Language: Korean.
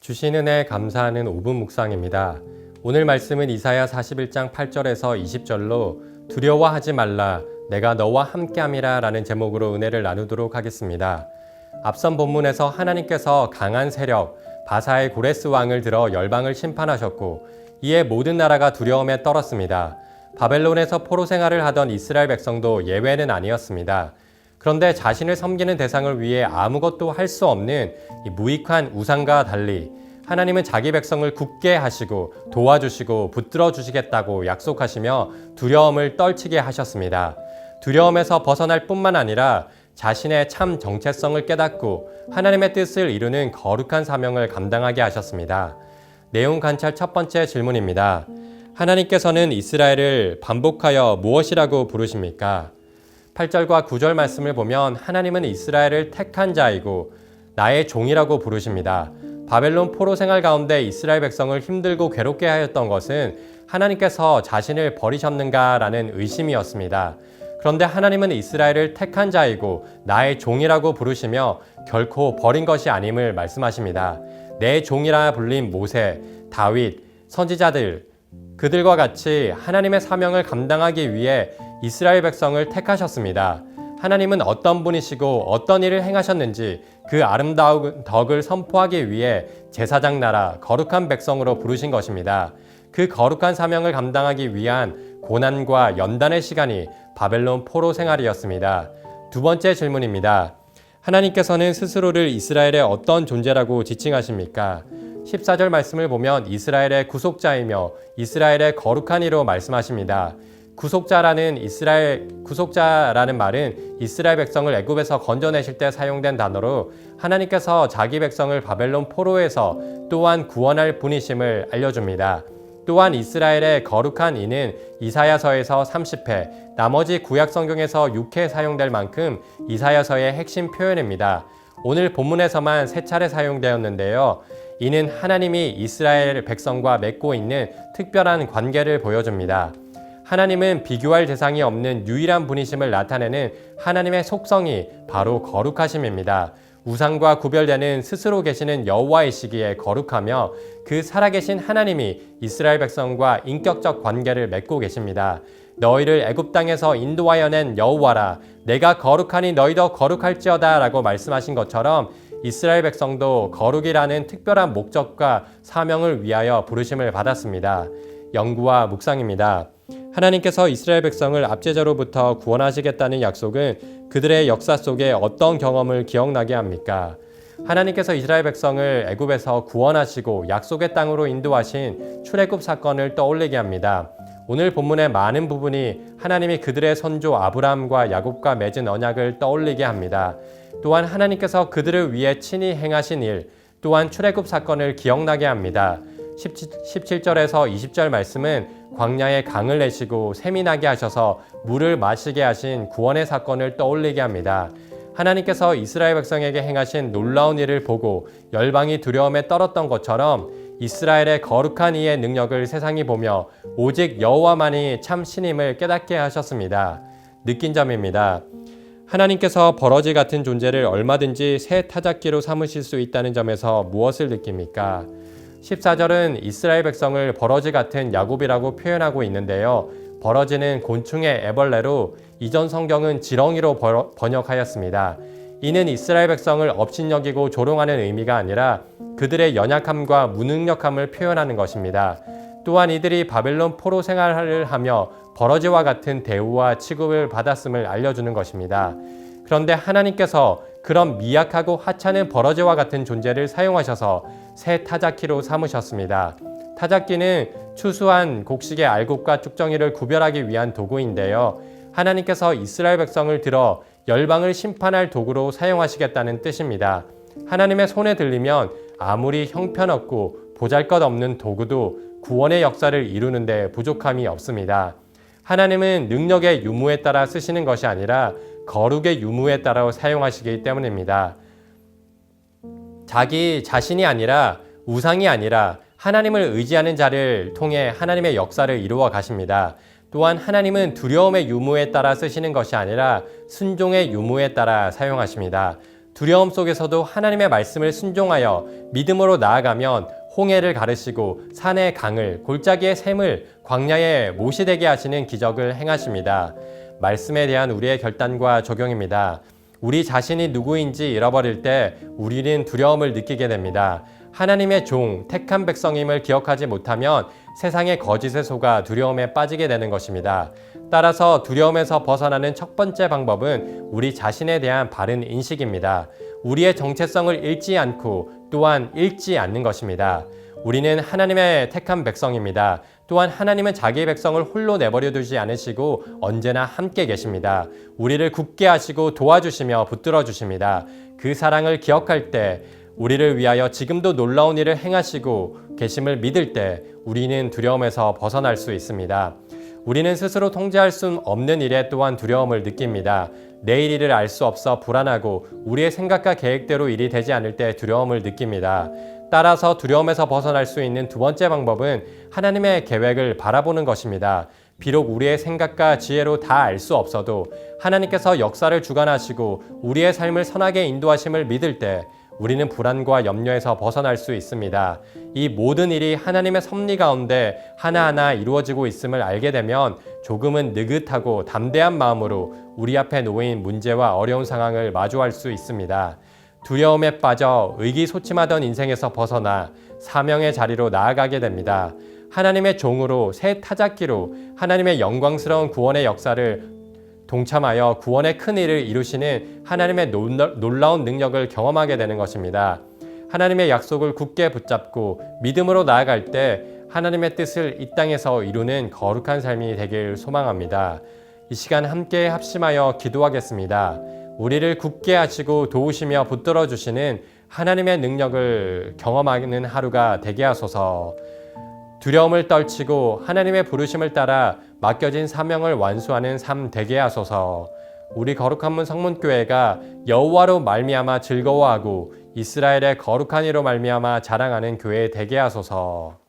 주신 은혜 감사하는 5분 묵상입니다. 오늘 말씀은 이사야 41장 8절에서 20절로 두려워하지 말라 내가 너와 함께함이라 라는 제목으로 은혜를 나누도록 하겠습니다. 앞선 본문에서 하나님께서 강한 세력 바사의 고레스 왕을 들어 열방을 심판하셨고 이에 모든 나라가 두려움에 떨었습니다. 바벨론에서 포로 생활을 하던 이스라엘 백성도 예외는 아니었습니다. 그런데 자신을 섬기는 대상을 위해 아무것도 할 수 없는 이 무익한 우상과 달리 하나님은 자기 백성을 굳게 하시고 도와주시고 붙들어 주시겠다고 약속하시며 두려움을 떨치게 하셨습니다. 두려움에서 벗어날 뿐만 아니라 자신의 참 정체성을 깨닫고 하나님의 뜻을 이루는 거룩한 사명을 감당하게 하셨습니다. 내용 관찰 첫 번째 질문입니다. 하나님께서는 이스라엘을 반복하여 무엇이라고 부르십니까? 8절과 9절 말씀을 보면 하나님은 이스라엘을 택한 자이고 나의 종이라고 부르십니다. 바벨론 포로 생활 가운데 이스라엘 백성을 힘들고 괴롭게 하였던 것은 하나님께서 자신을 버리셨는가라는 의심이었습니다. 그런데 하나님은 이스라엘을 택한 자이고 나의 종이라고 부르시며 결코 버린 것이 아님을 말씀하십니다. 내 종이라 불린 모세, 다윗, 선지자들, 그들과 같이 하나님의 사명을 감당하기 위해 이스라엘 백성을 택하셨습니다. 하나님은 어떤 분이시고 어떤 일을 행하셨는지 그 아름다운 덕을 선포하기 위해 제사장 나라, 거룩한 백성으로 부르신 것입니다. 그 거룩한 사명을 감당하기 위한 고난과 연단의 시간이 바벨론 포로 생활이었습니다. 두 번째 질문입니다. 하나님께서는 스스로를 이스라엘의 어떤 존재라고 지칭하십니까? 14절 말씀을 보면 이스라엘의 구속자이며 이스라엘의 거룩한 이로 말씀하십니다. 구속자라는 말은 이스라엘 백성을 애굽에서 건져내실 때 사용된 단어로 하나님께서 자기 백성을 바벨론 포로에서 또한 구원할 분이심을 알려줍니다. 또한 이스라엘의 거룩한 이는 이사야서에서 30회, 나머지 구약 성경에서 6회 사용될 만큼 이사야서의 핵심 표현입니다. 오늘 본문에서만 3차례 사용되었는데요. 이는 하나님이 이스라엘 백성과 맺고 있는 특별한 관계를 보여줍니다. 하나님은 비교할 대상이 없는 유일한 분이심을 나타내는 하나님의 속성이 바로 거룩하심입니다. 우상과 구별되는 스스로 계시는 여호와이시기에 거룩하며 그 살아계신 하나님이 이스라엘 백성과 인격적 관계를 맺고 계십니다. 너희를 애굽 땅에서 인도하여 낸 여호와라 내가 거룩하니 너희도 거룩할지어다 라고 말씀하신 것처럼 이스라엘 백성도 거룩이라는 특별한 목적과 사명을 위하여 부르심을 받았습니다. 연구와 묵상입니다. 하나님께서 이스라엘 백성을 압제자로부터 구원하시겠다는 약속은 그들의 역사 속에 어떤 경험을 기억나게 합니까? 하나님께서 이스라엘 백성을 애굽에서 구원하시고 약속의 땅으로 인도하신 출애굽 사건을 떠올리게 합니다. 오늘 본문의 많은 부분이 하나님이 그들의 선조 아브라함과 야곱과 맺은 언약을 떠올리게 합니다. 또한 하나님께서 그들을 위해 친히 행하신 일, 또한 출애굽 사건을 기억나게 합니다. 17절에서 20절 말씀은 광야에 강을 내시고 샘이 나게 하셔서 물을 마시게 하신 구원의 사건을 떠올리게 합니다. 하나님께서 이스라엘 백성에게 행하신 놀라운 일을 보고 열방이 두려움에 떨었던 것처럼 이스라엘의 거룩한 이의 능력을 세상이 보며 오직 여호와만이 참 신임을 깨닫게 하셨습니다. 느낀 점입니다. 하나님께서 버러지 같은 존재를 얼마든지 새 타작기로 삼으실 수 있다는 점에서 무엇을 느낍니까? 14절은 이스라엘 백성을 버러지 같은 야곱이라고 표현하고 있는데요. 버러지는 곤충의 애벌레로 이전 성경은 지렁이로 번역하였습니다. 이는 이스라엘 백성을 업신여기고 조롱하는 의미가 아니라 그들의 연약함과 무능력함을 표현하는 것입니다. 또한 이들이 바벨론 포로 생활을 하며 버러지와 같은 대우와 취급을 받았음을 알려주는 것입니다. 그런데 하나님께서 그런 미약하고 하찮은 버러지와 같은 존재를 사용하셔서 새 타작기로 삼으셨습니다. 타작기는 추수한 곡식의 알곡과 쭉정이를 구별하기 위한 도구인데요. 하나님께서 이스라엘 백성을 들어 열방을 심판할 도구로 사용하시겠다는 뜻입니다. 하나님의 손에 들리면 아무리 형편없고 보잘것없는 도구도 구원의 역사를 이루는 데 부족함이 없습니다. 하나님은 능력의 유무에 따라 쓰시는 것이 아니라 거룩의 유무에 따라 사용하시기 때문입니다. 자기 자신이 아니라 우상이 아니라 하나님을 의지하는 자를 통해 하나님의 역사를 이루어 가십니다. 또한 하나님은 두려움의 유무에 따라 쓰시는 것이 아니라 순종의 유무에 따라 사용하십니다. 두려움 속에서도 하나님의 말씀을 순종하여 믿음으로 나아가면 홍해를 가르시고 산의 강을, 골짜기의 샘을 광야에 못이 되게 하시는 기적을 행하십니다. 말씀에 대한 우리의 결단과 적용입니다. 우리 자신이 누구인지 잃어버릴 때 우리는 두려움을 느끼게 됩니다. 하나님의 종, 택한 백성임을 기억하지 못하면 세상의 거짓에 속아 두려움에 빠지게 되는 것입니다. 따라서 두려움에서 벗어나는 첫 번째 방법은 우리 자신에 대한 바른 인식입니다. 우리의 정체성을 잃지 않고 또한 잃지 않는 것입니다. 우리는 하나님의 택한 백성입니다. 또한 하나님은 자기의 백성을 홀로 내버려 두지 않으시고 언제나 함께 계십니다. 우리를 굳게 하시고 도와주시며 붙들어 주십니다. 그 사랑을 기억할 때 우리를 위하여 지금도 놀라운 일을 행하시고 계심을 믿을 때 우리는 두려움에서 벗어날 수 있습니다. 우리는 스스로 통제할 수 없는 일에 또한 두려움을 느낍니다. 내일 일을 알 수 없어 불안하고 우리의 생각과 계획대로 일이 되지 않을 때 두려움을 느낍니다. 따라서 두려움에서 벗어날 수 있는 두 번째 방법은 하나님의 계획을 바라보는 것입니다. 비록 우리의 생각과 지혜로 다 알 수 없어도 하나님께서 역사를 주관하시고 우리의 삶을 선하게 인도하심을 믿을 때 우리는 불안과 염려에서 벗어날 수 있습니다. 이 모든 일이 하나님의 섭리 가운데 하나하나 이루어지고 있음을 알게 되면 조금은 느긋하고 담대한 마음으로 우리 앞에 놓인 문제와 어려운 상황을 마주할 수 있습니다. 두려움에 빠져 의기소침하던 인생에서 벗어나 사명의 자리로 나아가게 됩니다. 하나님의 종으로 새 타작기로 하나님의 영광스러운 구원의 역사를 동참하여 구원의 큰 일을 이루시는 하나님의 놀라운 능력을 경험하게 되는 것입니다. 하나님의 약속을 굳게 붙잡고 믿음으로 나아갈 때 하나님의 뜻을 이 땅에서 이루는 거룩한 삶이 되길 소망합니다. 이 시간 함께 합심하여 기도하겠습니다. 우리를 굳게 하시고 도우시며 붙들어 주시는 하나님의 능력을 경험하는 하루가 되게 하소서. 두려움을 떨치고 하나님의 부르심을 따라 맡겨진 사명을 완수하는 삶 되게 하소서. 우리 거룩한 문 성문교회가 여호와로 말미암아 즐거워하고 이스라엘의 거룩한 이로 말미암아 자랑하는 교회 되게 하소서.